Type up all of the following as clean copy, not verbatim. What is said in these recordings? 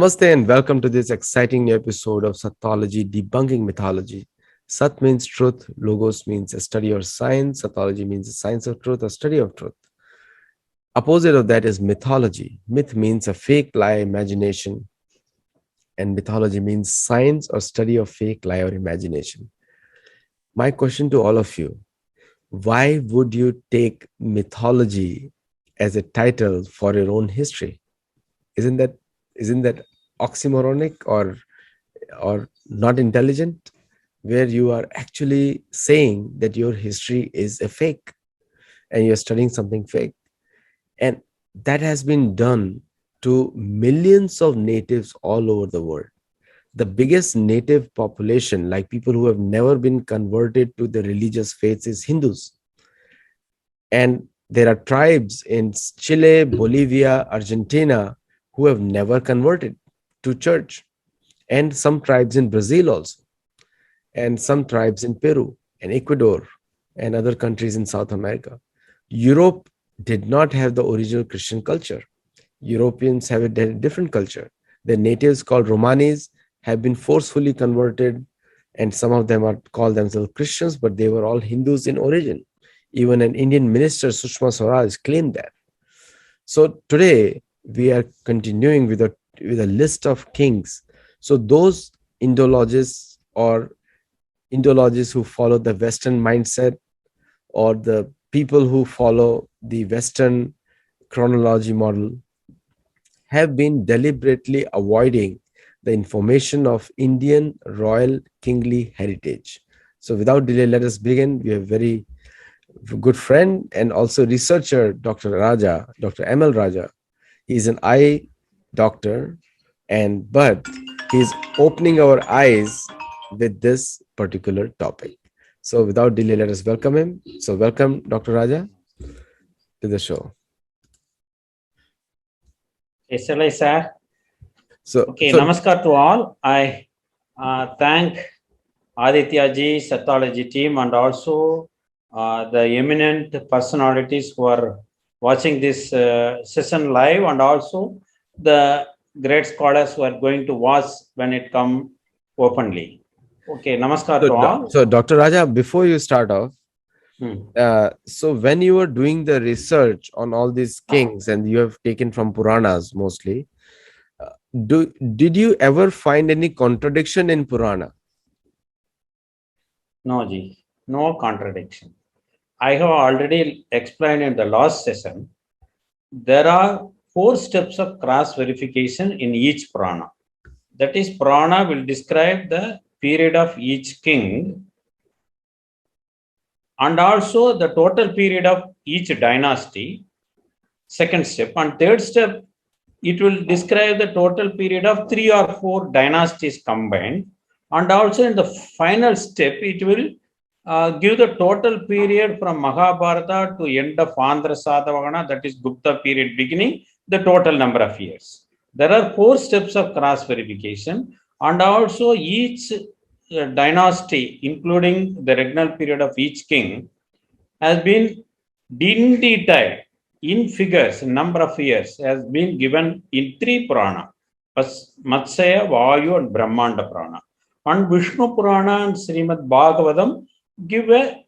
Namaste and welcome to this exciting new episode of Sathology Debunking Mythology. Sat means truth, Logos means a study or science, Sathology means a science of truth, a study of truth. Opposite of that is mythology. Myth means a fake lie, imagination, and mythology means science or study of fake lie or imagination. My question to all of you, why would you take mythology as a title for your own history? Isn't that oxymoronic or not intelligent, where you are actually saying that your history is a fake and you're studying something fake? And that has been done to millions of natives all over the world. The biggest native population, like people who have never been converted to the religious faiths, is Hindus. And there are tribes in Chile, Bolivia, Argentina who have never converted to church, and some tribes in Brazil also, and some tribes in Peru and Ecuador and other countries in South America. Europe did not have the original Christian culture. Europeans have a different culture. The natives called Romanis have been forcefully converted, and some of them are called themselves Christians, but they were all Hindus in origin. Even an Indian minister, Sushma Swaraj, claimed that. So today we are continuing with a list of kings. So those Indologists or Indologists who follow the Western mindset, or the people who follow the Western chronology model, have been deliberately avoiding the information of Indian royal kingly heritage. So without delay, let us begin. We have very good friend and also researcher, Dr. Raja, Dr. ML Raja. He's an eye doctor, but he's opening our eyes with this particular topic. So without delay, let us welcome him. So welcome, Dr. Raja, to the show. SLI, sir. So Namaskar to all. I thank Aditya ji, Sathology team, and also the eminent personalities who are watching this session live, and also the great scholars who are going to watch when it come openly. Okay, namaskar to all. So Dr. Raja, before you start off, so when you were doing the research on all these kings, and you have taken from Puranas mostly, did you ever find any contradiction in Purana? No, ji, no contradiction. I have already explained in the last session. There are 4 steps of cross verification in each Purana. That is, Purana will describe the period of each king and also the total period of each dynasty. Second step. And third step, it will describe the total period of 3 or 4 dynasties combined. And also in the final step, it will give the total period from Mahabharata to end of Andhra Satavahana, that is Gupta period beginning, the total number of years. There are 4 steps of cross verification, and also each dynasty, including the regnal period of each king, has been in detail, in figures, number of years, has been given in 3 Purana: Matsya, Vayu, and Brahmanda Purana. And Vishnu Purana and Srimad Bhagavatam give a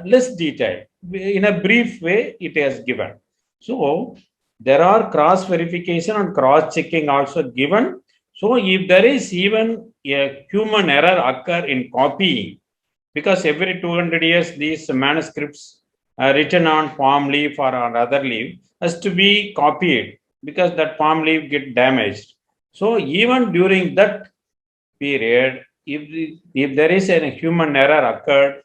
less detail. In a brief way, it has given. So there are cross verification and cross checking also given. So if there is even a human error occur in copying, because every 200 years these manuscripts are written on palm leaf or on other leaf has to be copied, because that palm leaf get damaged. So even during that period, if there is a human error occurred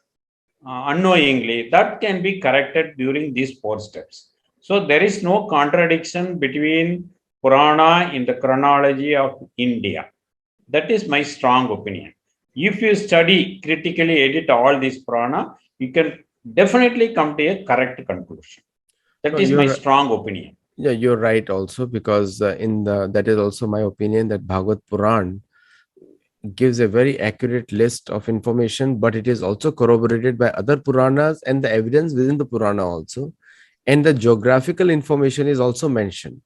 unknowingly, that can be corrected during these 4 steps. So there is no contradiction between Purana in the chronology of India. That is my strong opinion. If you study, critically edit all these Purana, you can definitely come to a correct conclusion. That is my strong opinion. Yeah, you're right also, because that is also my opinion, that Bhagavad Puran gives a very accurate list of information, but it is also corroborated by other Puranas and the evidence within the Purana also. And the geographical information is also mentioned.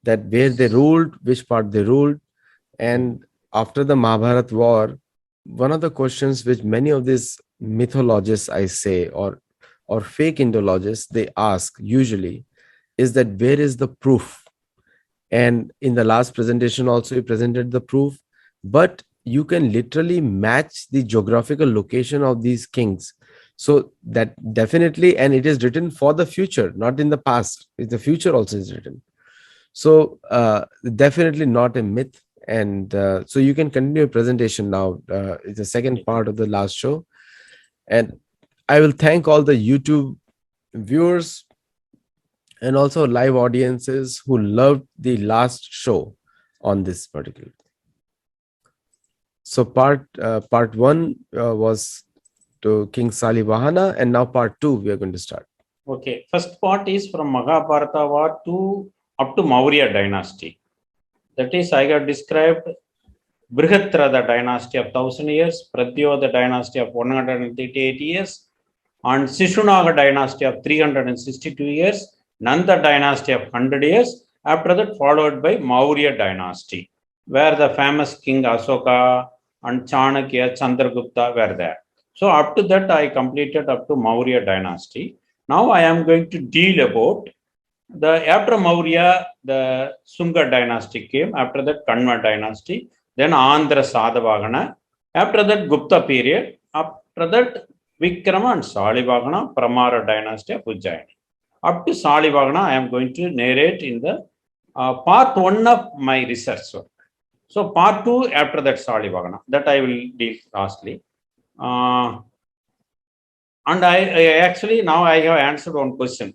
that where they ruled, which part they ruled. And after the Mahabharat war, one of the questions which many of these mythologists, I say, or fake Indologists, they ask usually is that where is the proof? And in the last presentation also you presented the proof, but you can literally match the geographical location of these kings. So that definitely, and it is written for the future, not in the past. The future also is written. So definitely not a myth. And so you can continue your presentation now. It's the second part of the last show. And I will thank all the YouTube viewers and also live audiences who loved the last show on this particular. So part one was to King Salivahana, and now part two we are going to start. Okay, first part is from Mahabharata war to up to Maurya dynasty. That is, I have described Brihadrata dynasty of 1000 years, Pradyodha dynasty of 138 years, and Sishunaga dynasty of 362 years, Nanda dynasty of 100 years. After that, followed by Maurya dynasty, where the famous king Asoka and Chanakya, Chandragupta were there. So up to that, I completed up to Maurya dynasty. Now I am going to deal about the after Maurya, the Sunga dynasty came. After that, Kanva dynasty. Then Andhra Sadhavahana. After that, Gupta period. After that, Vikrama and Salivahana, Pramara dynasty of Ujjayini. Up to Salivahana, I am going to narrate in the part one of my research work. So part two, after that Salivahana, that I will deal lastly. And I actually now I have answered one question.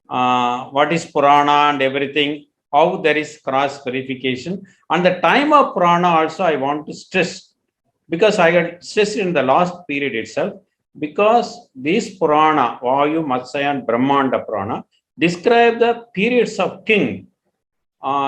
What is Purana and everything, how there is cross verification. And the time of Purana also I want to stress, because I got stressed in the last period itself, because these Purana, Vayu, Matsya and Brahmanda Purana describe the periods of king,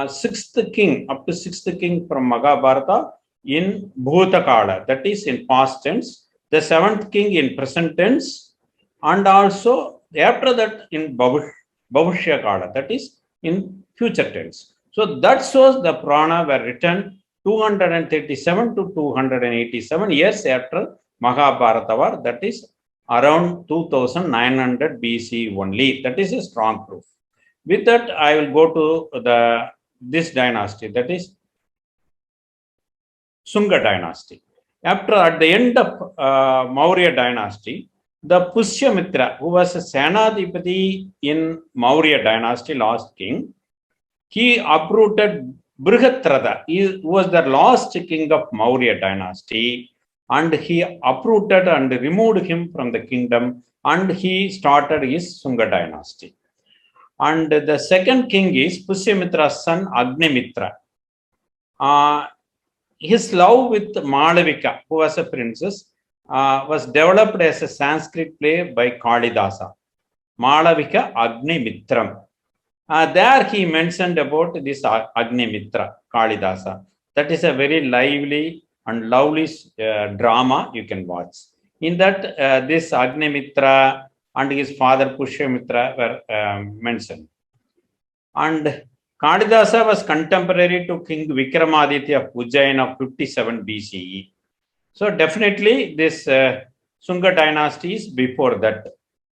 sixth king, up to sixth king from Mahabharata in Bhutakala, that is in past tense, the seventh king in present tense, and also after that in Bhavishya Kala, that is in future tense. So that shows the Purana were written 237 to 287 years after Mahabharata war, that is around 2900 BC only. That is a strong proof. With that, I will go to this dynasty, that is Sunga dynasty. After, at the end of Maurya dynasty, the Pushyamitra, who was a Senadipati in Maurya dynasty, last king, he uprooted Brihadrata. He was the last king of Maurya dynasty, and he uprooted and removed him from the kingdom, and he started his Sunga dynasty. And the second king is Pushyamitra's son Agnimitra. His love with Malavika, who was a princess, was developed as a Sanskrit play by Kalidasa. Malavika Agnimitram. There he mentioned about this Agnimitra, Kalidasa. That is a very lively and lovely drama you can watch. In that, this Agnimitra and his father Pushyamitra were mentioned. And Kalidasa was contemporary to King Vikramaditya of Ujjain of 57 BCE. So definitely this Sunga dynasty is before that.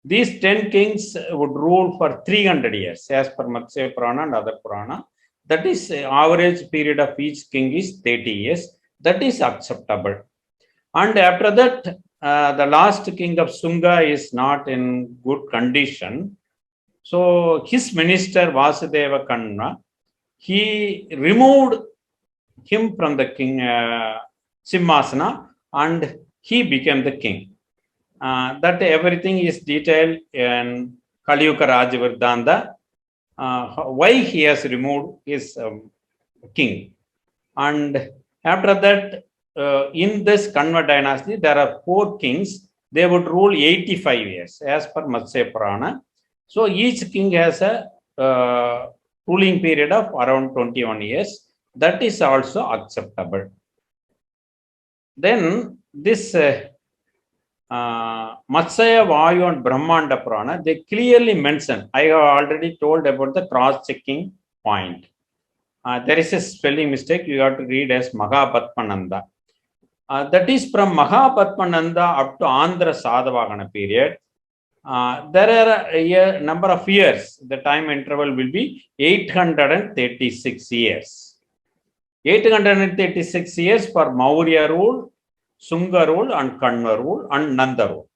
These 10 kings would rule for 300 years as per Matsya Purana and other Purana. That is average period of each king is 30 years. That is acceptable. And after that, the last king of Sunga is not in good condition. So his minister Vasudeva Kanna, he removed him from the king Simhasana and he became the king. That everything is detailed in Kaliyuga Rajavardhana, why he has removed his king. And after that, in this Kanva dynasty, there are 4 kings. They would rule 85 years as per Matsya Purana. So each king has a ruling period of around 21 years. That is also acceptable. Then this Matsya, Vayu and Brahmanda Purana, they clearly mention, I have already told about the cross-checking point. There is a spelling mistake. You have to read as Mahapadmananda. That is from Mahapadmananda up to Andhra Sadhavahana period. There are a number of years. The time interval will be 836 years. 836 years for Maurya rule, Sunga rule, and Kanva rule, and Nanda rule.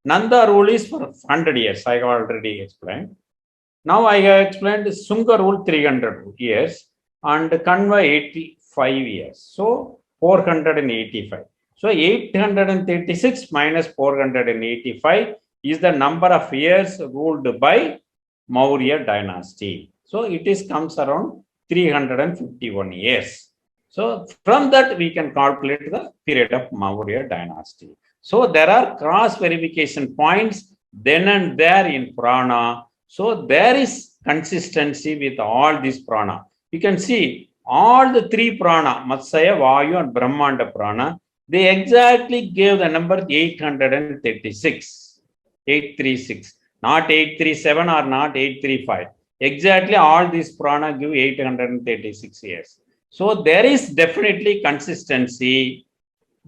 Nanda rule is for 100 years. I have already explained. Now I have explained Sunga rule 300 years and Kanva 85 years. So 485. So 836 minus 485 is the number of years ruled by Maurya dynasty. So it is comes around 351 years. So from that we can calculate the period of Maurya dynasty. So there are cross verification points then and there in Purana. So there is consistency with all these Purana. You can see all the three Purana, Matsya, Vayu and Brahmanda Purana, they exactly gave the number 836. 836, not 837 or not 835. Exactly all these Purana give 836 years. So there is definitely consistency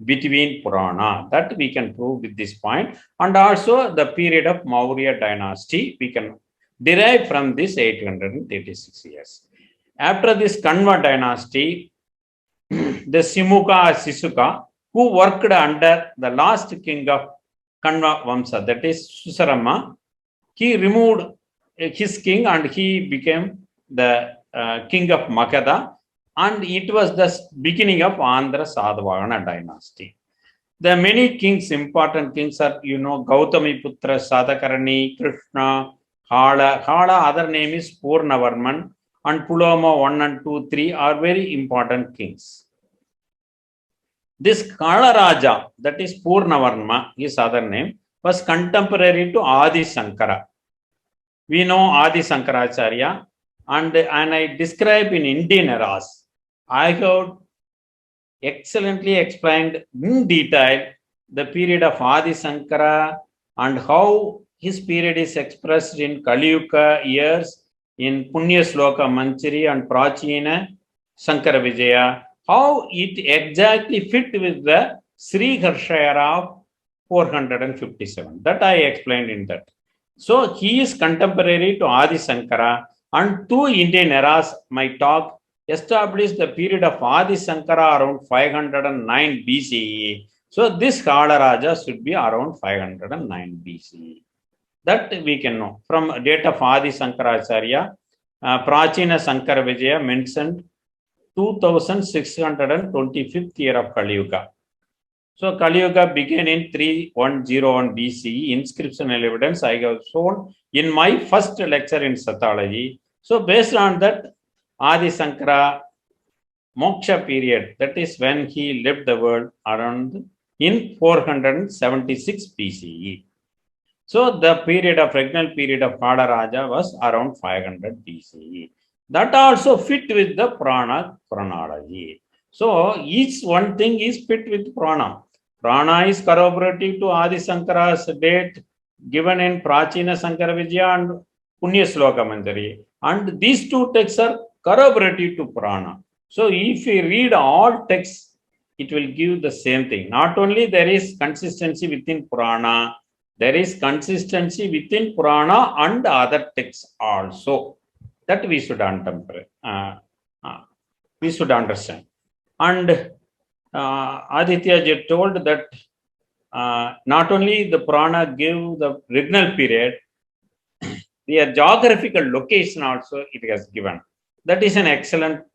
between Purana that we can prove with this point, and also the period of Maurya dynasty we can derive from this 836 years. After this Kanva dynasty, the Simuka Sisuka, who worked under the last king of Kanva Vamsa, that is Susarama, he removed his king and he became the king of Magadha, and it was the beginning of Andhra Sadhavahana dynasty. The many kings, important kings are, Gautami Putra, Sadakarani, Krishna, Hala. Hala, other name is Purnavarman, and Puloma 1 and 2, 3 are very important kings. This Kala Raja, that is Purnavarma, his other name, was contemporary to Adi Sankara. We know Adi Sankaracharya, and I describe in Indian eras. I have excellently explained in detail the period of Adi Sankara and how his period is expressed in Kali Yuga years in Punya Sloka Manchari and Prachina Sankara Vijaya, how it exactly fit with the Sri Harsha era of 457. That I explained in that. So he is contemporary to Adi Sankara, and two Indian eras, my talk established the period of Adi Sankara around 509 BCE. So this Kala Raja should be around 509 BCE. That we can know from date of Adi Sankaracharya. Prachina Sankara Vijaya mentioned 2625th year of Kali Yuga. So Kali Yuga began in 3101 BCE. Inscriptional evidence I have shown in my first lecture in Sathology. So based on that, Adi Sankara Moksha period, that is when he left the world around in 476 BCE. So the period of regnal period of Kala Raja was around 500 BCE. That also fit with the Purana chronology. So each one thing is fit with Purana. Purana is corroborative to Adi Sankara's date given in Prachina Sankara Vijaya and Punya Sloka Manjari. And these two texts are corroborative to Purana. So if we read all texts, it will give the same thing. Not only there is consistency within Purana, there is consistency within Purana and other texts also. That we should understand. And Aditya Ji told that not only the Purana gave the regnal period, the geographical location also it has given. That is an excellent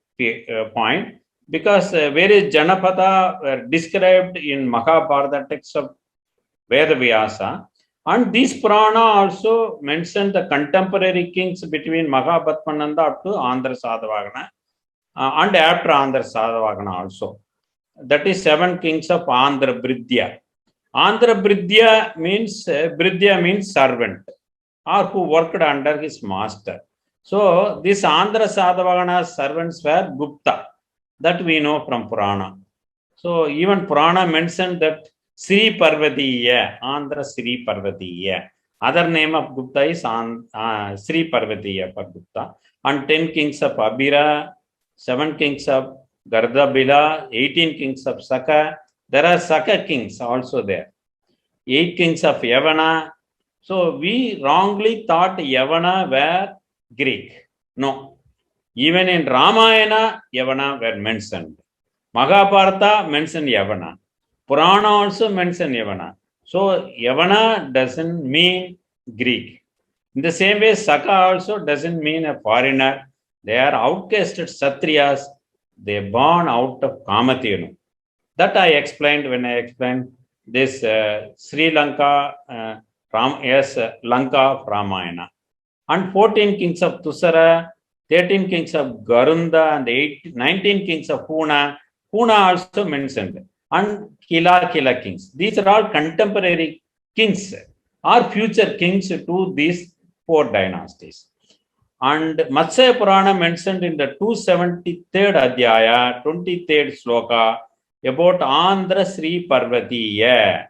point, because various Janapada were described in Mahabharata text of Veda Vyasa, and this Purana also mentioned the contemporary kings between Mahabhatmananda up to Andhra Sadhavahana and after Andhra Sadhavahana also. That is 7 kings of Andhra Bridya. Andhra Bridya means servant, or who worked under his master. So this Andhra Sadhavahana servants were Gupta. That we know from Purana. So even Purana mentioned that Sri Parvatiya, Andhra Sri Parvatiya. Other name of Gupta is Sri Parvatiya for Gupta. And 10 kings of Abhira, 7 kings of Gardabila, 18 kings of Saka. There are Saka kings also there. 8 kings of Yavana. So we wrongly thought Yavana were Greek. No. Even in Ramayana, Yavana were mentioned. Mahabharata mentioned Yavana. Purana also mentioned Yavana. So Yavana doesn't mean Greek. In the same way, Saka also doesn't mean a foreigner. They are outcasted Satriyas. They born out of Kamathenu. That I explained when I explained this Sri Lanka, Lanka of Ramayana. And 14 kings of Tusara, 13 kings of Garunda, and 19 kings of Puna. Puna also mentioned. And Kila kings. These are all contemporary kings or future kings to these 4 dynasties. And Matsya Purana mentioned in the 273rd Adhyaya, 23rd Sloka, about Andhra Sri Parvatiya.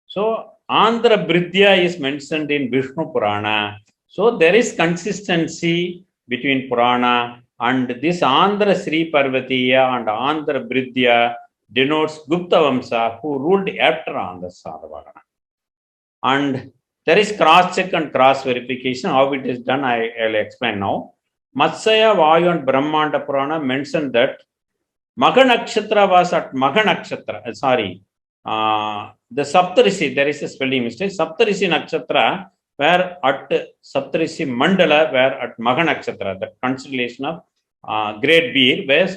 So, Andhra Bridya is mentioned in Vishnu Purana. So, there is consistency between Purana, and this Andhra Sri Parvatiya and Andhra Bridya denotes Gupta Vamsa, who ruled after Andhra Sadhavahana. And there is cross-check and cross-verification. How it is done, I'll explain now. Matsya, Vayu and Brahmanda Purana mentioned that Magha Nakshatra was at Magha Nakshatra. The Saptarishi, there is a spelling mistake. Saptarishi Nakshatra were at Saptarishi Mandala, were at Magha Nakshatra, the constellation of Great Bear, where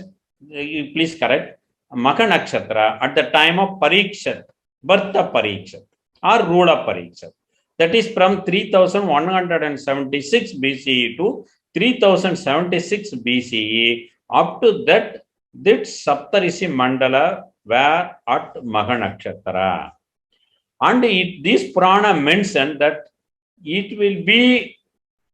please correct Magha Nakshatra at the time of Parikshat, birth of Parikshat or rule of Parikshat. That is from 3176 BCE to 3076 BCE. Up to that, this Saptarishi Mandala were at Magha Nakshatra. And this Purana mentioned that it will be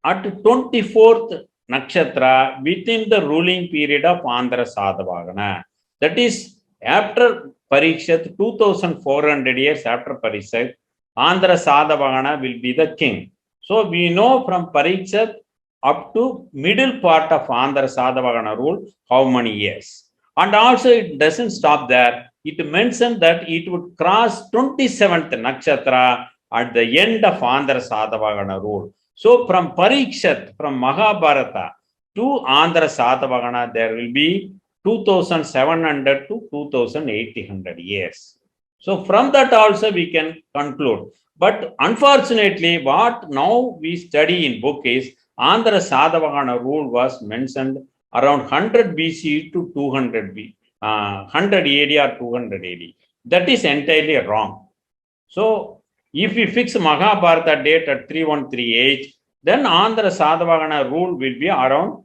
at 24th Nakshatra within the ruling period of Andhra Sadhavahana. That is after Parikshat, 2400 years after Parikshat, Andhra Sadhavahana will be the king. So we know from Parikshat up to middle part of Andhra Sadhavahana rule how many years. And also it doesn't stop there. It mentioned that it would cross 27th Nakshatra at the end of Andhra Sadhavahana rule. So from Parikshat, from Mahabharata to Andhra Sadhavahana, there will be 2700 to 2800 years. So from that also we can conclude. But unfortunately, what now we study in book is Andhra Sadhavahana rule was mentioned around 100 BC to 200 BC. 100 AD or 200 AD. That is entirely wrong. So, if we fix Mahabharata date at 3138, then Andhra Sadhavahana rule will be around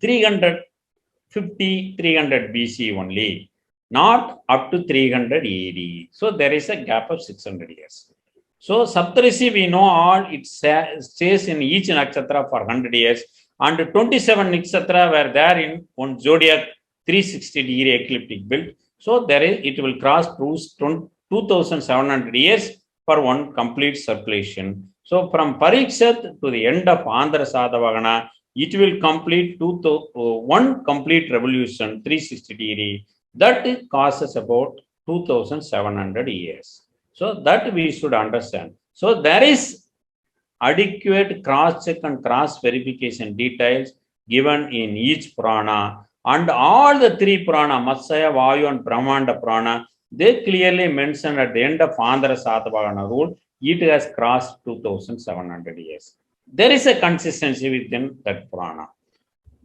350, 300 BC only, not up to 300 AD. So, there is a gap of 600 years. So, Saptarishi, we know all it stays in each nakshatra for 100 years. And 27 nakshatra were there in one zodiac 360-degree ecliptic belt. So there is, it will cross 2700 years for one complete circulation. So from Parikshat to the end of Andhra Sadhavahana, it will complete one complete revolution 360-degree. That causes about 2700 years. So that we should understand. So there is adequate cross-check and cross-verification details given in each Purana, and all the 3 Purana, Matsya, Vayu and Brahmanda Purana, they clearly mention at the end of Andhra Sadhavahana rule, it has crossed 2700 years. There is a consistency within that Purana.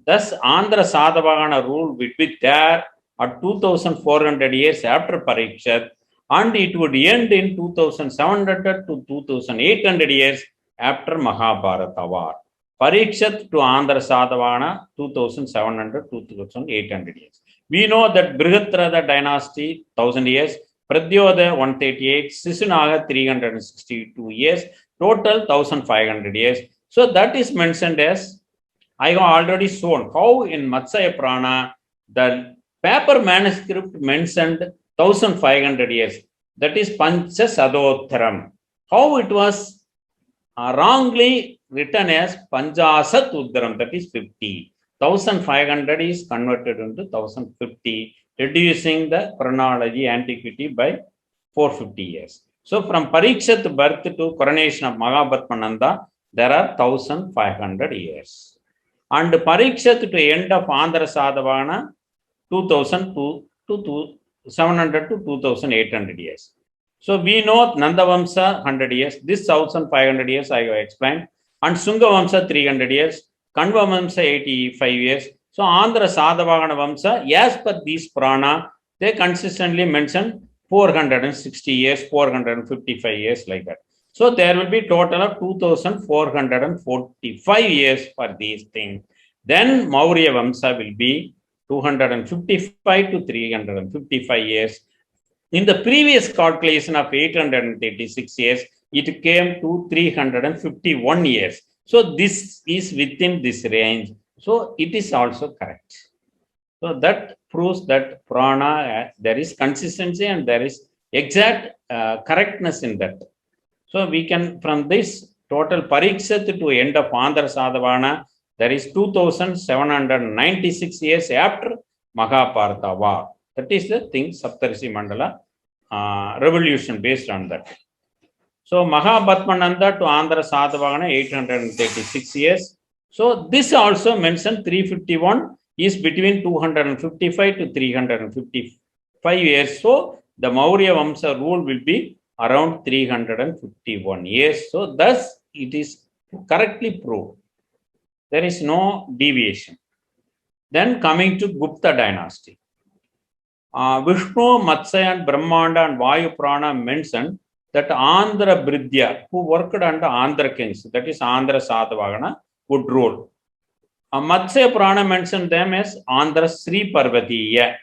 Thus, Andhra Sadhavahana rule would be there at 2400 years after Parikshat, and it would end in 2700 to 2800 years after Mahabharata war. Parikshat to Andhra Sadhavahana 2700 to 2800 years. We know that Brihadrata dynasty 1000 years, Pradyodaya 138, Sisunaga 362 years, total 1500 years. So that is mentioned as, I have already shown how in Matsya Purana the paper manuscript mentioned 1500 years. That is Pancha Sadotharam. How it was wrongly written as Panchasat Udram, that is 50. 1500 is converted into 1050, reducing the chronology antiquity by 450 years. So from Parikshat birth to coronation of Mahabhatmananda, there are 1500 years. And Parikshat to end of Andhra Sadhavana, 2002 to 700 to 2800 years. So we know Nandavamsa 100 years, this 1500 years I have explained, and Sungavamsa 300 years, Kanvavamsa 85 years. So Andhra Sadhavana Vamsa, as per these Purana, they consistently mention 460 years, 455 years, like that. So there will be total of 2445 years for these things. Then Maurya Vamsa will be 255 to 355 years. In the previous calculation of 836 years, it came to 351 years. So this is within this range. So it is also correct. So that proves that Purana, there is consistency and there is exact correctness in that. So we can, from this total Parikshat to end of Andhra Sadhavana, there is 2796 years after Mahabharata war. That is the thing, Saptarishi Mandala revolution based on that. So Mahabhatmananda to Andhra Sadhavana 836 years. So this also mentioned 351 is between 255 to 355 years. So the Maurya Vamsa rule will be around 351 years. So thus it is correctly proved. There is no deviation. Then coming to Gupta dynasty. Vishnu, Matsya and Brahmanda and Vayu Prana mentioned that Andhra Bridya, who worked under Andhra kings, that is Andhra Sadhavana, would rule. Matsya Purana mentioned them as Andhra Sri Parvatiya.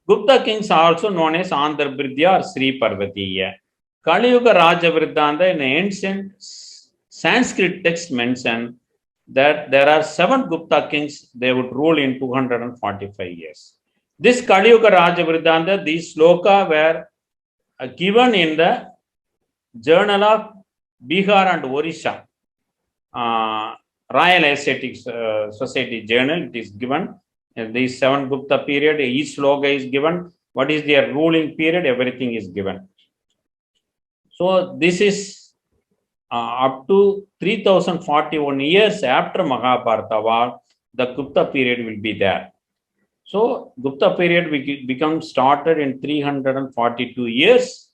Gupta kings are also known as Andhra Bridya or Sri Parvatiya. Kali Yuga Raja Vriddanta in ancient Sanskrit text mentioned that there are 7 Gupta kings, they would rule in 245 years. This Kali Yuga Raja Vriddanta, these sloka were given in the Journal of Bihar and Orissa, Royal Asiatic Society Journal. It is given. These 7 Gupta period, each sloka is given. What is their ruling period? Everything is given. So this is up to 3041 years after Mahabharata war, the Gupta period will be there. So Gupta period become started in 342 years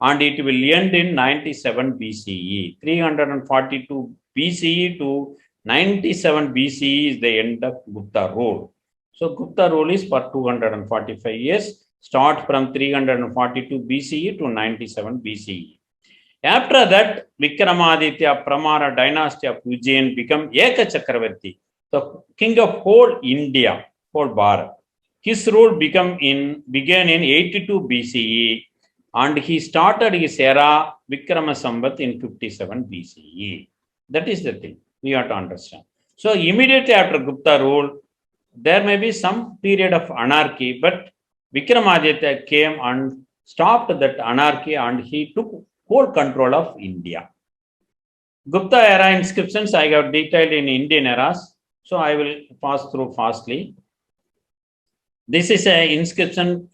and it will end in 97 BCE. 342 BCE to 97 BCE is the end of Gupta rule. So Gupta rule is for 245 years, start from 342 BCE to 97 BCE. After that, Vikramaditya Pramara dynasty of Ujjain become Eka Chakravarti, the king of whole India, whole Bharat. His rule began in 82 BCE and he started his era Vikrama Samvat in 57 BCE. That is the thing we have to understand. So immediately after Gupta rule, there may be some period of anarchy, but Vikramaditya came and stopped that anarchy and he took whole control of India. Gupta era inscriptions I have detailed in Indian eras, so I will pass through fastly. This is an inscription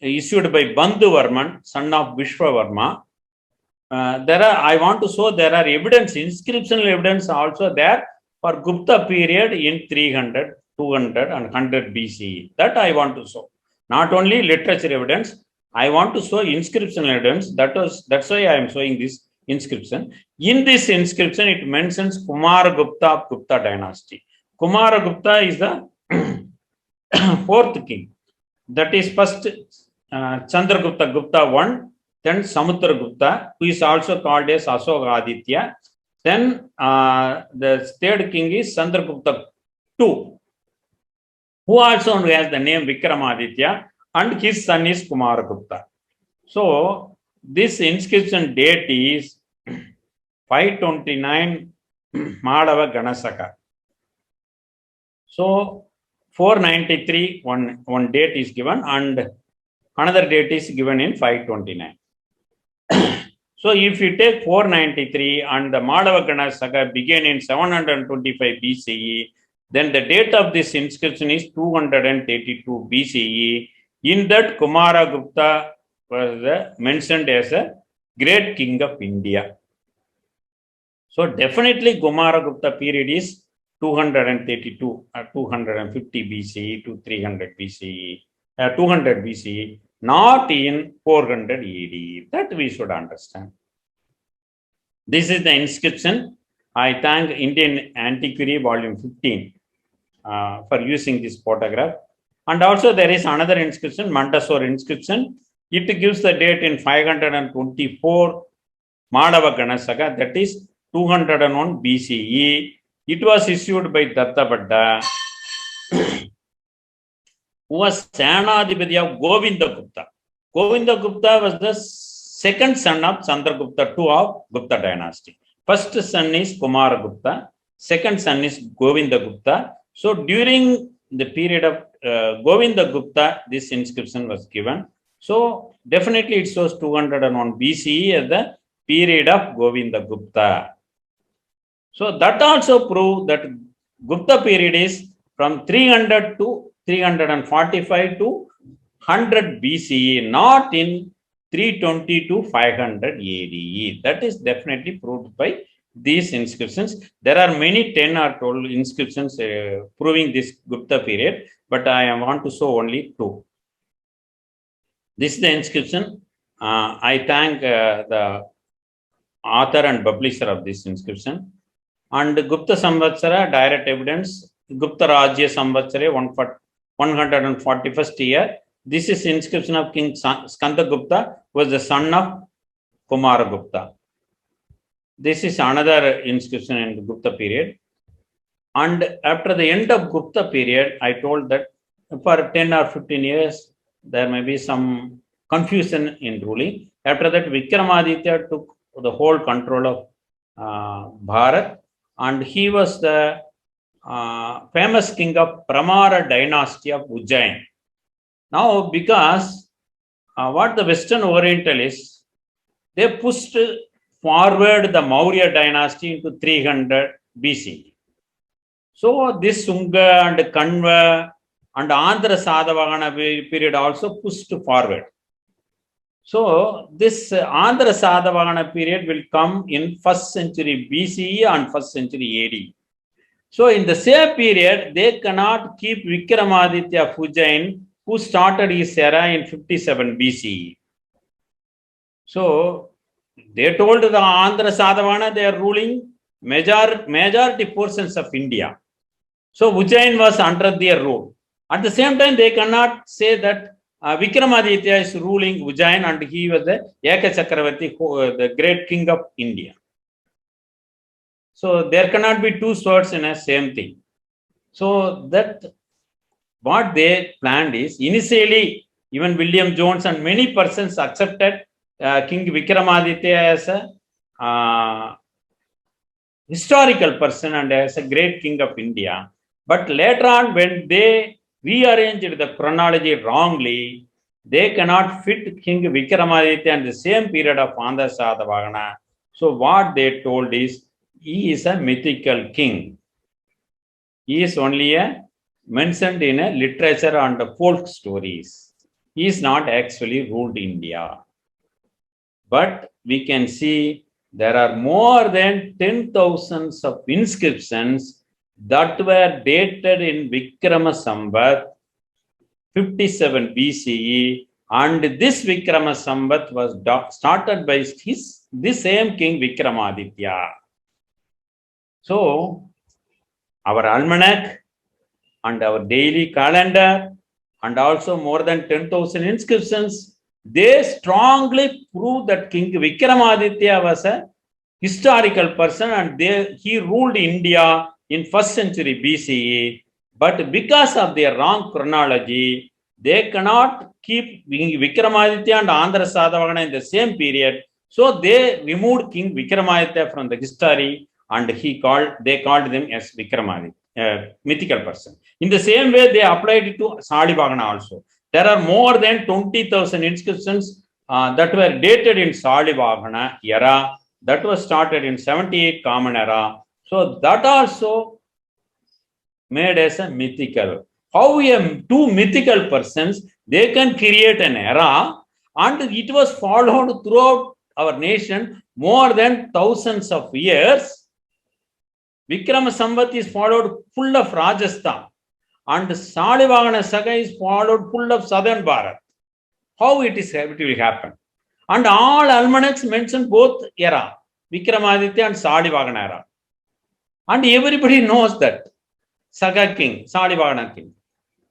issued by Bandhu Varman, son of Vishwavarma. I want to show there are evidence, inscriptional evidence also there for Gupta period in 300, 200 and 100 BCE. That I want to show. Not only literature evidence, I want to show inscriptional evidence. That's why I am showing this inscription. In this inscription, it mentions Kumaragupta of Gupta dynasty. Kumaragupta is the 4th king. That is first Chandragupta Gupta 1, then Samudragupta, who is also called as Asoka. Then the 3rd king is Chandragupta 2, who also has the name Vikramaditya, and his son is Kumaragupta. So this inscription date is 529 Madhava Ganasaka. So 493 one date is given and another date is given in 529. So if you take 493 and the Madhavagana saga began in 725 BCE, then the date of this inscription is 232 BCE. In that, Kumaragupta was mentioned as a great king of India. So definitely Kumaragupta period is 232 or 250 BCE to 300 BCE, 200 BCE, not in 400 AD. That we should understand. This is the inscription. I thank Indian Antiquary Volume 15 for using this photograph. And also there is another inscription, Mandasore inscription. It gives the date in 524 Madhava Ganasaga, that is 201 BCE. It was issued by Dattabhadda, who was Senadipati of Govindagupta. Govindagupta was the second son of Chandragupta II of Gupta dynasty. First son is Kumaragupta, second son is Govindagupta. So during the period of Govindagupta, this inscription was given. So definitely it shows 201 BCE as the period of Govindagupta. So that also proves that Gupta period is from 300 to 345 to 100 BCE, not in 320 to 500 ADE. That is definitely proved by these inscriptions. There are many 10 or 12 inscriptions proving this Gupta period, but I want to show only 2. This is the inscription. I thank the author and publisher of this inscription. And Gupta Samvatsara, direct evidence, Gupta Rajya Samvatsare, 141st year. This is inscription of King Skandagupta, who was the son of Kumaragupta. This is another inscription in the Gupta period. And after the end of Gupta period, I told that for 10 or 15 years, there may be some confusion in ruling. After that, Vikramaditya took the whole control of Bharat, and he was the famous king of Pramara dynasty of Ujjain. Now, because what the Western Orientalists, they pushed forward the Maurya dynasty into 300 BC. So this Sunga and Kanva and Andhra Sadhavahana period also pushed forward. So this Andhra Sadhavahana period will come in 1st century BCE and 1st century AD. So in the same period, they cannot keep Vikramaditya of Ujjain, who started his era in 57 BCE. So they told the Andhra Sadhavahana they are ruling majority portions of India. So Ujjain was under their rule. At the same time, they cannot say that Vikramaditya is ruling Ujjain and he was the Eka Chakravarti, the great king of India. So there cannot be two swords in a same thing. So that what they planned is, initially even William Jones and many persons accepted King Vikramaditya as a historical person and as a great king of India. But later on, when they rearranged the chronology wrongly, they cannot fit King Vikramaditya in the same period of Andhra Sadhavahana. So what they told is, he is a mythical king. He is only mentioned in a literature and folk stories. He is not actually ruled India. But we can see there are more than 10,000 of inscriptions that were dated in Vikrama Samvat 57 BCE, and this Vikrama Samvat was started by this same king Vikramaditya. So our almanac and our daily calendar and also more than 10,000 inscriptions, they strongly prove that King Vikramaditya was a historical person and he ruled India in 1st century BCE. But because of their wrong chronology, they cannot keep Vikramaditya and Andhra Sadhavahana in the same period. So they removed King Vikramaditya from the history and they called them as Vikramaditya, mythical person. In the same way, they applied it to Salivahana also. There are more than 20,000 inscriptions that were dated in Salivagana era, that was started in 78 Common Era. So that also made as a mythical. How two mythical persons, they can create an era, and it was followed throughout our nation more than thousands of years. Vikrama Samvat is followed full of Rajasthan, and Salivagana Saga is followed full of Southern Bharat. How it will happen? And all almanacs mention both era, Vikramaditya and Salivagana era. And everybody knows that Saga king, Salivagana king.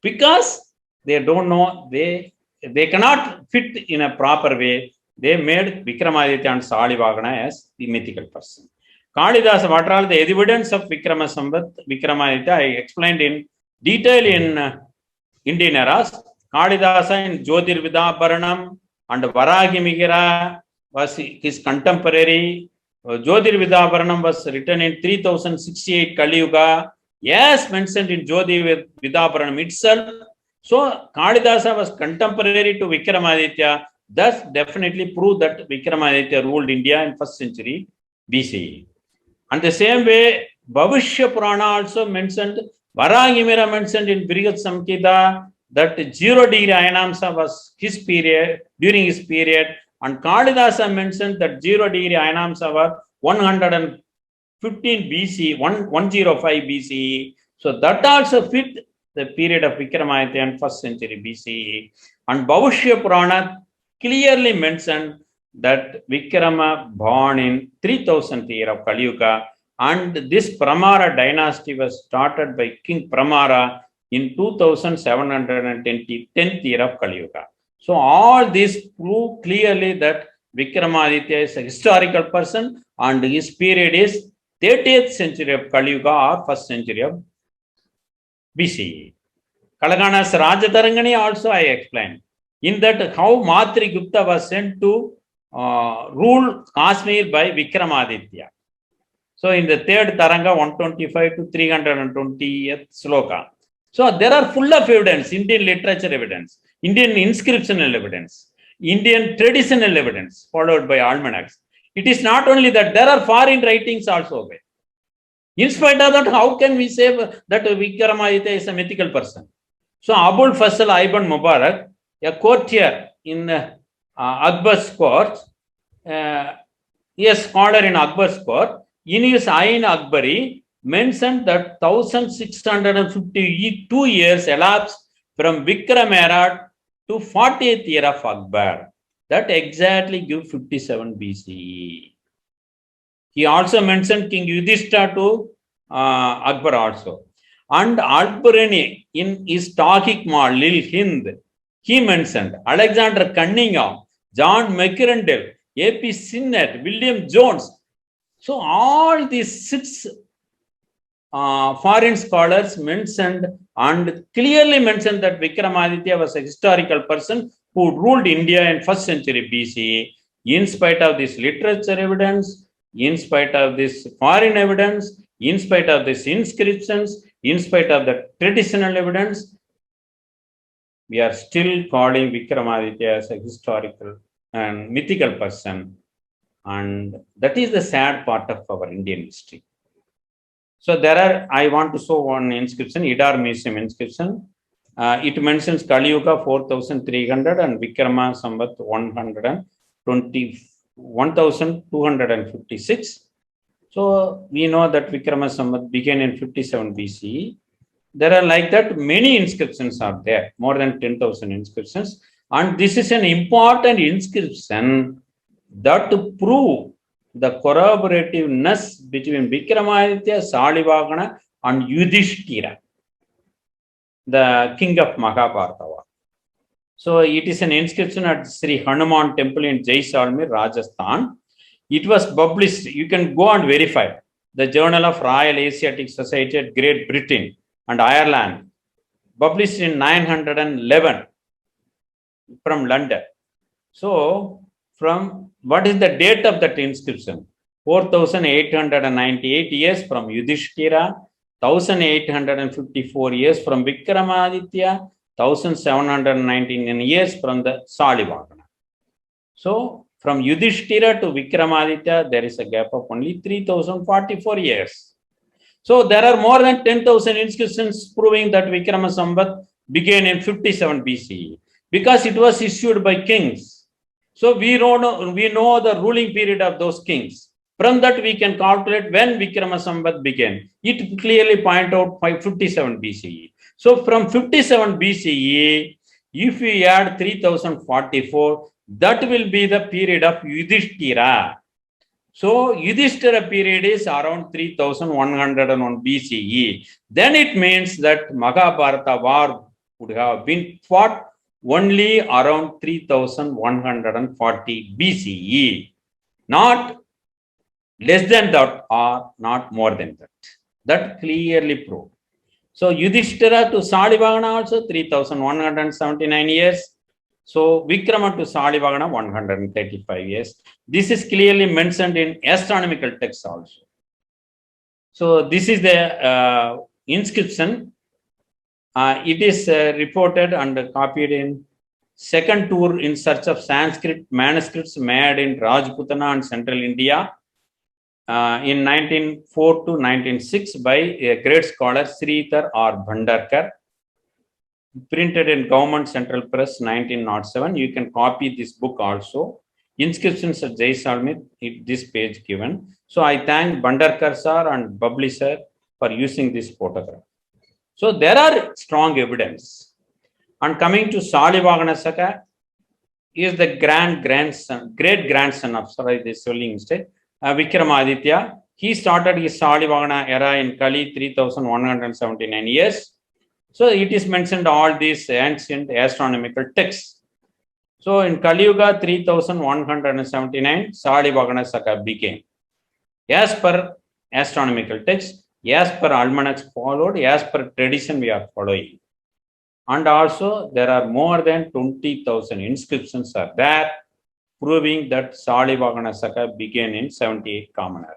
Because they don't know, they cannot fit in a proper way. They made Vikramaditya and Salivagana as the mythical person. Kalidasa, what are the evidence of Vikrama Samvat, Vikramaditya? I explained in detail in Indian eras. Kalidasa in Jyotir Vidabharanam and Varagi Migira was his contemporary. Jyotir Vidabharanam was written in 3068 Kali Yuga. Yes, mentioned in Jyotir Vidabharanam itself. So Kalidasa was contemporary to Vikramaditya. Thus, definitely prove that Vikramaditya ruled India in 1st century BCE. And the same way, Bhavishya Purana also mentioned, Varagimira mentioned in Brihat Samhita that 0 degree Ayanamsa was his period, during his period, and Kalidasa mentioned that 0 degree Ayanamsa was 115 BC, 105 BCE. So that also fit the period of Vikramaditya and 1st century BCE. And Bhavishya Purana clearly mentioned that Vikrama born in 3000th year of Kali Yuga, and this Pramara dynasty was started by King Pramara in 2710th year of Kali Yuga. So all this prove clearly that Vikramaditya is a historical person and his period is 30th century of Kali Yuga or 1st century of BCE. Kalagana's Rajatarangani also I explained. In that how Matri Gupta was sent to rule Kashmir by Vikramaditya. So in the 3rd Taranga 125 to 320th sloka. So there are full of evidence, Indian literature evidence, Indian inscriptional evidence, Indian traditional evidence followed by almanacs. It is not only that, there are foreign writings also. In spite of that, how can we say that Vikramaditya is a mythical person? So Abul Fasl Ibn Mubarak, a courtier in Akbar's court, a scholar in Akbar's court, in his Ain Akbari, mentioned that 1652 years elapsed from Vikram era to 40th year of Akbar. That exactly gives 57 BCE. He also mentioned King Yudhishthira to Akbar also. And Alberani in his Tahqiq Lil Hind, he mentioned Alexander Cunningham, John McCrindle, A.P. Sinnett, William Jones. So all these 6 foreign scholars mentioned and clearly mentioned that Vikramaditya was a historical person who ruled India in 1st century BCE. In spite of this literature evidence, in spite of this foreign evidence, in spite of these inscriptions, in spite of the traditional evidence, we are still calling Vikramaditya as a historical and mythical person. And that is the sad part of our Indian history. So there are, I want to show one inscription, Idar Museum inscription. It mentions Kali Yuga 4300 and Vikrama Samvat 1256. So we know that Vikrama Samvat began in 57 BCE. There are like that many inscriptions are there, more than 10,000 inscriptions. And this is an important inscription that to prove the corroborativeness between Vikramaditya, Salivagana and Yudhishthira, the king of Mahabharata. So it is an inscription at Sri Hanuman temple in Jaisalmer, Rajasthan. It was published, you can go and verify, the Journal of Royal Asiatic Society at Great Britain and Ireland, published in 911 from London. So from what is the date of that inscription? 4898 years from Yudhishthira, 1854 years from Vikramaditya, 1719 years from the Salivagana. So from Yudhishthira to Vikramaditya, there is a gap of only 3044 years. So there are more than 10,000 inscriptions proving that Vikrama Samvat began in 57 BCE because it was issued by kings. So we know the ruling period of those kings. From that we can calculate when Vikrama Samvat began. It clearly point out 57 BCE. So from 57 BCE, if we add 3044, that will be the period of Yudhishthira. So Yudhishthira period is around 3101 BCE. Then it means that Mahabharata war would have been fought only around 3140 BCE, not less than that or not more than that. That clearly proved. So Yudhishthira to Salivagana also 3179 years. So Vikrama to Salivagana 135 years. This is clearly mentioned in astronomical texts also. So this is the inscription. It is reported and copied in second tour in search of Sanskrit manuscripts made in Rajputana and Central India in 1904 to 1906 by a great scholar Sridhar R. Bhandarkar. Printed in Government Central Press 1907. You can copy this book also. Inscriptions at Jaisalmer, this page given. So I thank Bhandarkar sir and Babli sir for using this photograph. So there are strong evidence. And coming to Salivagana Saka, he is the great grandson of, sorry, this spelling mistake, Vikramaditya. He started his Salivagana era in Kali 3179 years. So it is mentioned all these ancient astronomical texts. So in Kali Yuga 3179, Salivagana Saka began. As per astronomical text, as per almanacs followed, as per tradition we are following. And also there are more than 20,000 inscriptions are there proving that Salivagana Saka began in 78 Common Era.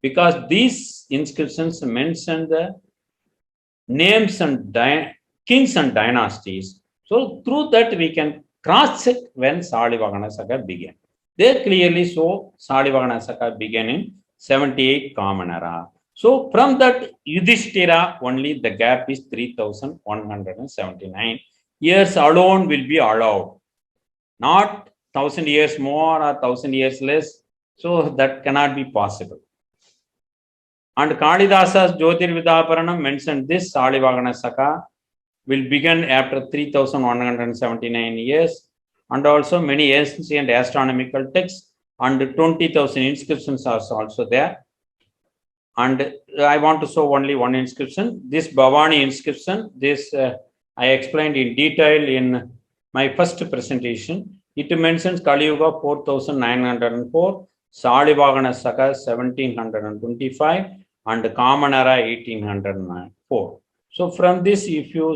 Because these inscriptions mention the names and kings and dynasties. So through that we can cross-check when Salivagana Saka began. They clearly show Salivagana Saka began in 78 Common Era. So from that Yudhishthira only the gap is 3179 years alone will be allowed. Not 1000 years more or 1000 years less. So that cannot be possible. And Kalidasa's Jyotirvidaparanam mentioned this Salivagana Saka will begin after 3179 years. And also many ancient astronomical texts and 20,000 inscriptions are also there. And I want to show only one inscription. This Bhavani inscription, this I explained in detail in my first presentation. It mentions Kali Yuga 4904, Salivagana Saka 1725, and Common Era 1804. So from this, if you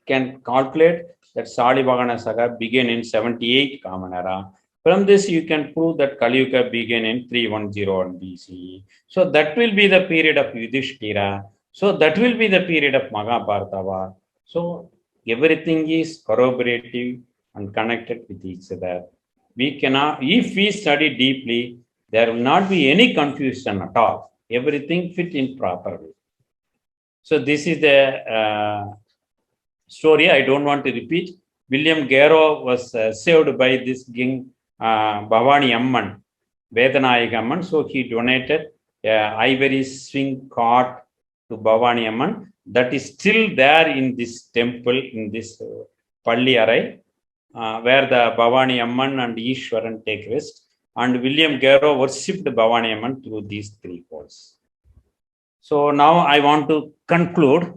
can calculate that Salivagana Saka began in 78 Common Era, from this you can prove that Kali Yuga began in 3101 BCE. So that will be the period of Yudhishthira. So that will be the period of Mahabharata war. So everything is corroborative and connected with each other. We cannot, if we study deeply, there will not be any confusion at all. Everything fit in properly. So this is the story. I don't want to repeat. William Garrow was saved by this king Bhavani Amman, Vedanayak Amman. So he donated ivory swing cart to Bhavani Amman. That is still there in this temple, in this Palli Arai, where the Bhavani Amman and Ishwaran take rest. And William Garrow worshipped Bhavani Amman through these three poles. So now I want to conclude.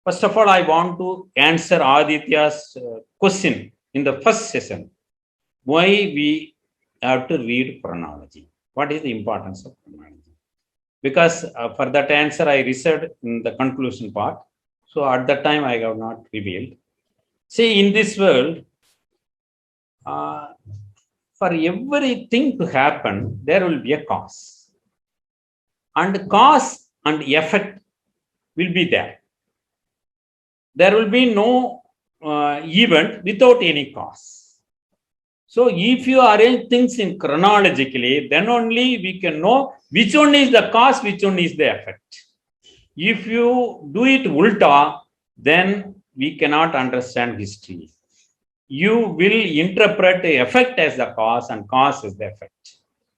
First of all, I want to answer Aditya's question in the first session. Why we have to read chronology? What is the importance of chronology? Because for that answer, I reserved in the conclusion part. So at that time, I have not revealed. See, in this world, for everything to happen, there will be a cause. And cause and effect will be there. There will be no event without any cause. So if you arrange things in chronologically, then only we can know which one is the cause, which one is the effect. If you do it ulta, then we cannot understand history. You will interpret the effect as the cause and cause as the effect.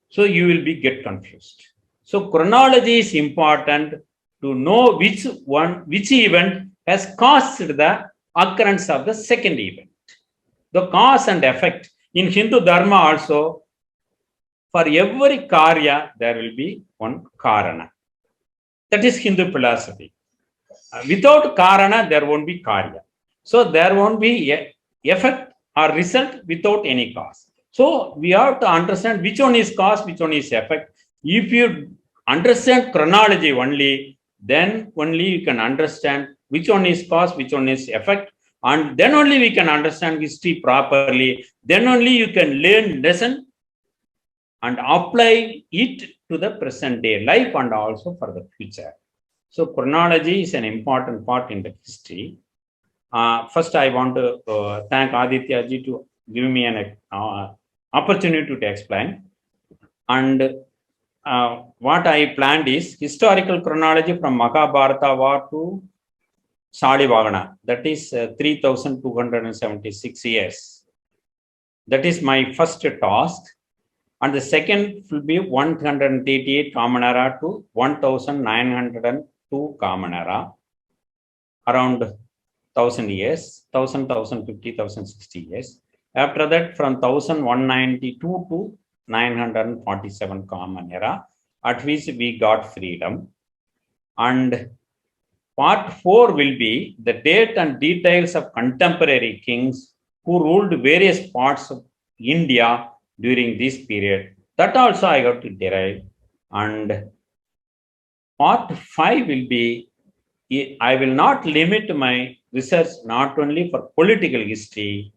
So you will be get confused. So chronology is important to know which event has caused the occurrence of the second event. The cause and effect in Hindu Dharma also, for every karya there will be one karana. That is Hindu philosophy. Without karana there won't be karya. So there won't be effect or result without any cause. So we have to understand which one is cause, which one is effect. If you understand chronology only, then only you can understand which one is cause, which one is effect, and then only we can understand history properly. Then only you can learn lesson and apply it to the present day life and also for the future. So chronology is an important part in the history. First, I want to thank Aditya ji to give me an opportunity to explain. And what I planned is historical chronology from Mahabharata war to Salivagana. That is 3,276 years. That is my first task. And the second will be 188 Common Era to 1,902 Common Era. Around 1,000 years, 1,000, 1,050, 1,060 years. After that, from 1,192 to 947 Common Era, at which we got freedom. And part 4 will be the date and details of contemporary kings who ruled various parts of India during this period. That also I got to derive. And part 5 will be, I will not limit my research not only for political history.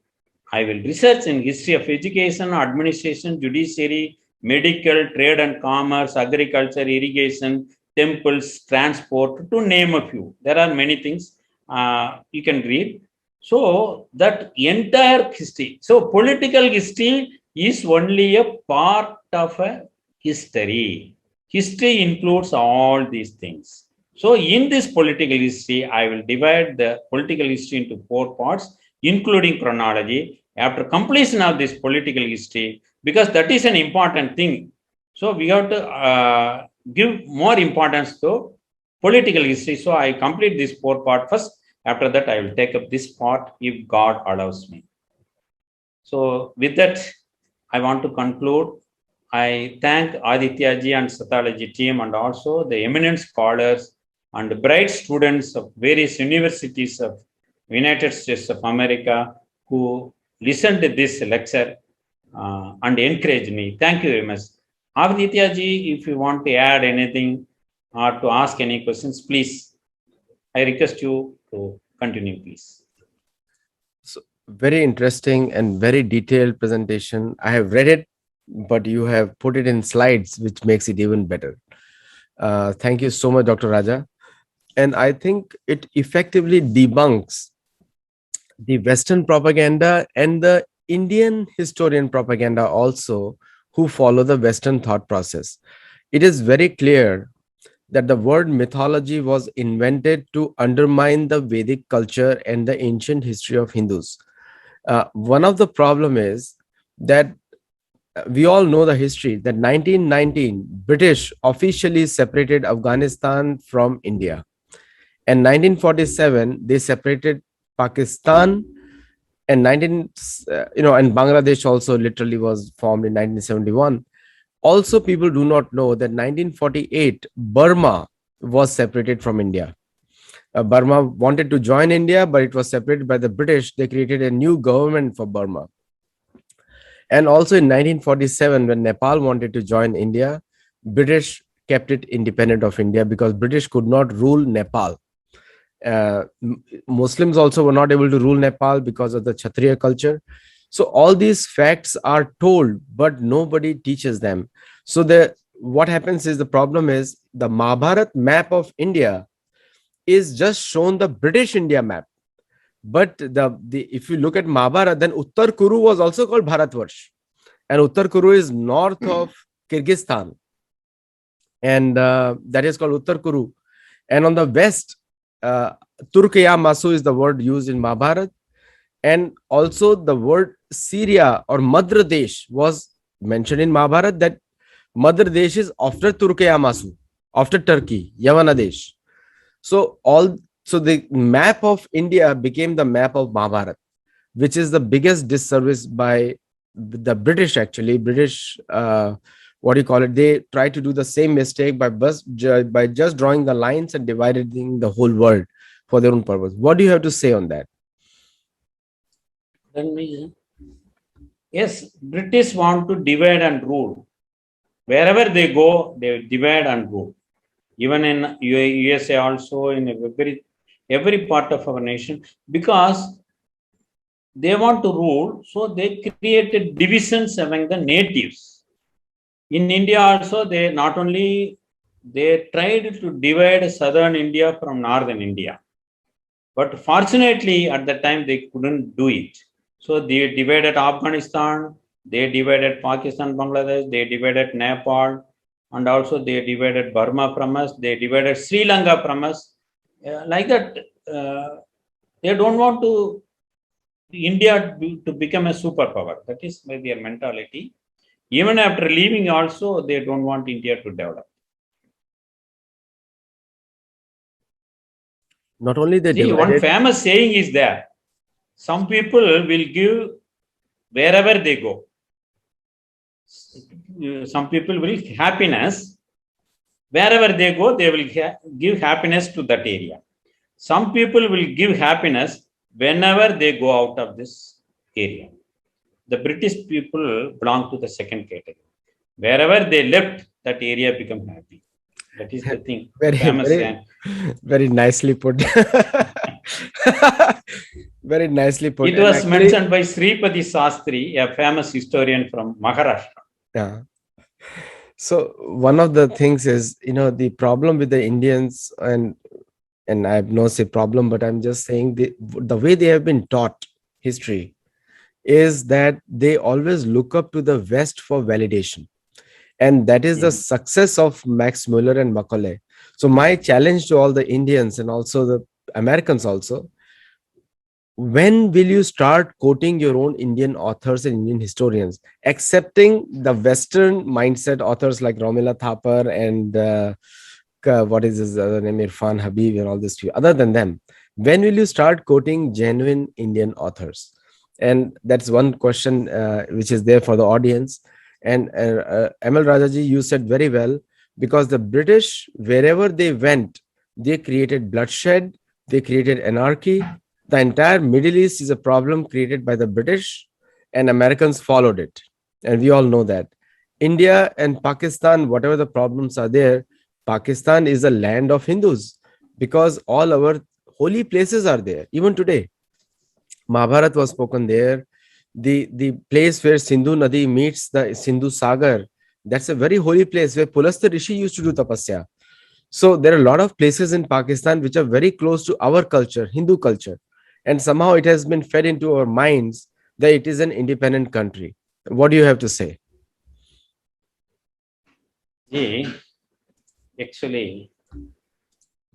I will research in history of education, administration, judiciary, medical, trade and commerce, agriculture, irrigation, temples, transport, to name a few. There are many things you can read. So that entire history. So political history is only a part of a history. History includes all these things. So in this political history, I will divide the political history into 4 parts, including chronology. After completion of this political history, because that is an important thing. So we have to give more importance to political history. So I complete this 4 part first. After that, I will take up this part if God allows me. So with that, I want to conclude. I thank Aditya ji and Sathology team and also the eminent scholars and bright students of various universities of United States of America who listened to this lecture and encouraged me. Thank you very much. Aditya ji, if you want to add anything or to ask any questions, please. I request you to continue, please. So, very interesting and very detailed presentation. I have read it, but you have put it in slides, which makes it even better. Thank you so much, Dr. Raja. And I think it effectively debunks the Western propaganda and the Indian historian propaganda also, who follow the Western thought process. It is very clear that the word mythology was invented to undermine the Vedic culture and the ancient history of Hindus. One of the problem is that we all know the history that 1919 British officially separated Afghanistan from India, and 1947 they separated Pakistan, and and Bangladesh also literally was formed in 1971. Also, people do not know that 1948 Burma was separated from India. Burma wanted to join India, but it was separated by the British. They created a new government for Burma. And also in 1947, when Nepal wanted to join India, British kept it independent of India because British could not rule Nepal. Muslims also were not able to rule Nepal because of the Kshatriya culture. So all these facts are told, but nobody teaches them. So what happens is, the problem is the Mahabharat map of India is just shown the British India map. But the if you look at Mahabharata, then Uttar Kuru was also called Bharatvarsh, and Uttar Kuru is north of Kyrgyzstan, and that is called Uttar Kuru. And on the west, uh, Turkaya Masu is the word used in Mahabharata, and also the word Syria or Madhya Desh was mentioned in Mahabharata. That Madhya Desh is after Turkaya Masu, after Turkey, Yavana Desh. So the map of India became the map of Mahabharata, which is the biggest disservice by the British. Actually, British, what do you call it? They try to do the same mistake by just drawing the lines and dividing the whole world for their own purpose. What do you have to say on that? Yes, British want to divide and rule. Wherever they go, they divide and rule. Even in USA also, in every part of our nation, because they want to rule, so they created divisions among the natives. In India also, they not only they tried to divide southern India from northern India, but fortunately at the time they couldn't do it. So they divided Afghanistan, they divided Pakistan, Bangladesh, they divided Nepal, and also they divided Burma from us, they divided Sri Lanka from us. Like that, they don't want to India to become a superpower. That is their mentality. Even after leaving also, they don't want India to develop. Not only they See, one divided, famous saying is there. Some people will give wherever they go. Some people will happiness. Wherever they go, they will give happiness to that area. Some people will give happiness whenever they go out of this area. The British people belong to the second category. Wherever they left, that area become happy. That is the thing. very, Famous very, saying. very nicely put. Very nicely put. It And was actually, mentioned by Sripati Sastri, a famous historian from Maharashtra. yeah. So one of the things is, the problem with the Indians, and I have no say problem, but I'm just saying the way they have been taught history is that they always look up to the West for validation, and that is the success of Max Muller and Macaulay. So my challenge to all the Indians and also the Americans also, when will you start quoting your own Indian authors and Indian historians, accepting the Western mindset authors like Romila Thapar and what is his other name, Irfan Habib and all this? Other than them, when will you start quoting genuine Indian authors? And that's one question which is there for the audience. And ML Rajaji, you said very well, because the British, wherever they went, they created bloodshed, they created anarchy. The entire Middle East is a problem created by the British, and Americans followed it. And we all know that. India and Pakistan, whatever the problems are there, Pakistan is a land of Hindus because all our holy places are there. Even today, Mahabharata was spoken there. The place where Sindhu Nadi meets the Sindhu Sagar, that's a very holy place where Pulastya Rishi used to do tapasya. So there are a lot of places in Pakistan which are very close to our culture, Hindu culture. And somehow it has been fed into our minds that it is an independent country. What do you have to say? Actually,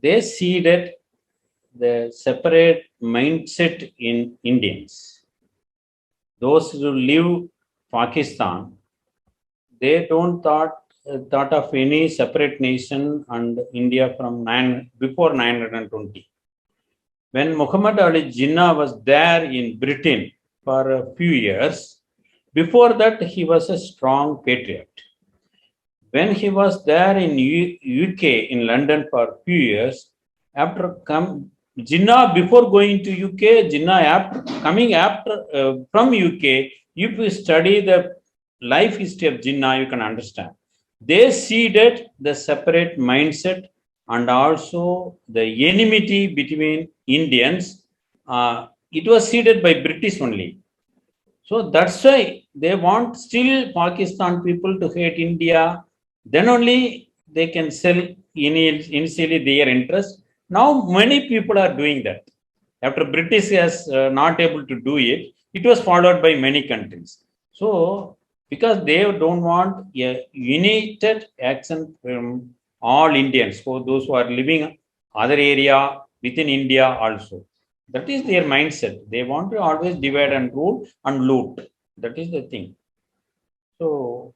they see that the separate mindset in Indians. Those who live Pakistan, they don't thought of any separate nation and India from before 920. When Muhammad Ali Jinnah was there in Britain for a few years, before that he was a strong patriot. When he was there in UK, in London for a few years, Jinnah before going to UK, Jinnah coming from UK, if you study the life history of Jinnah, you can understand. They seeded the separate mindset and also the enmity between Indians. It was seeded by British only. So that's why they want still Pakistan people to hate India. Then only they can sell initially their interest. Now many people are doing that. After British has not able to do it, it was followed by many countries. So because they don't want a united action from all Indians, for those who are living other area within India also. That is their mindset. They want to always divide and rule and loot. That is the thing. So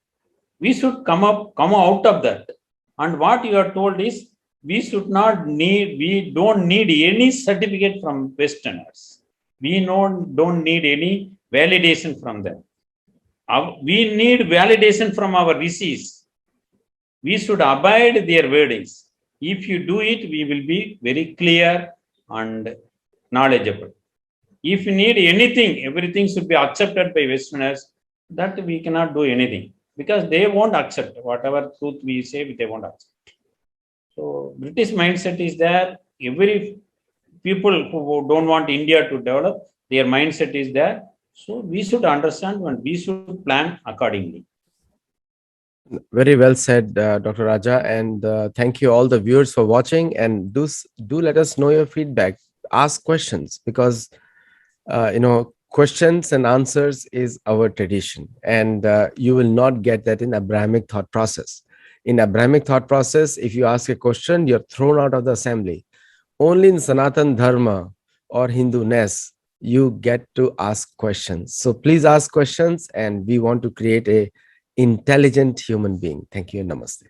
we should come out of that. And what you are told is we don't need any certificate from Westerners. We don't need any validation from them. We need validation from our rishis. We should abide their wordings. If you do it, we will be very clear and knowledgeable. If you need anything, everything should be accepted by Westerners, that we cannot do anything because they won't accept whatever truth we say, they won't accept. So British mindset is there. Every people who don't want India to develop, their mindset is there. So we should understand and we should plan accordingly. Very well said, Dr. Raja, and thank you all the viewers for watching. And do let us know your feedback. Ask questions because questions and answers is our tradition, and you will not get that in Abrahamic thought process. In Abrahamic thought process, if you ask a question, you're thrown out of the assembly. Only in Sanatan Dharma or Hindu-ness, you get to ask questions. So please ask questions, and we want to create a intelligent human being. Thank you and namaste.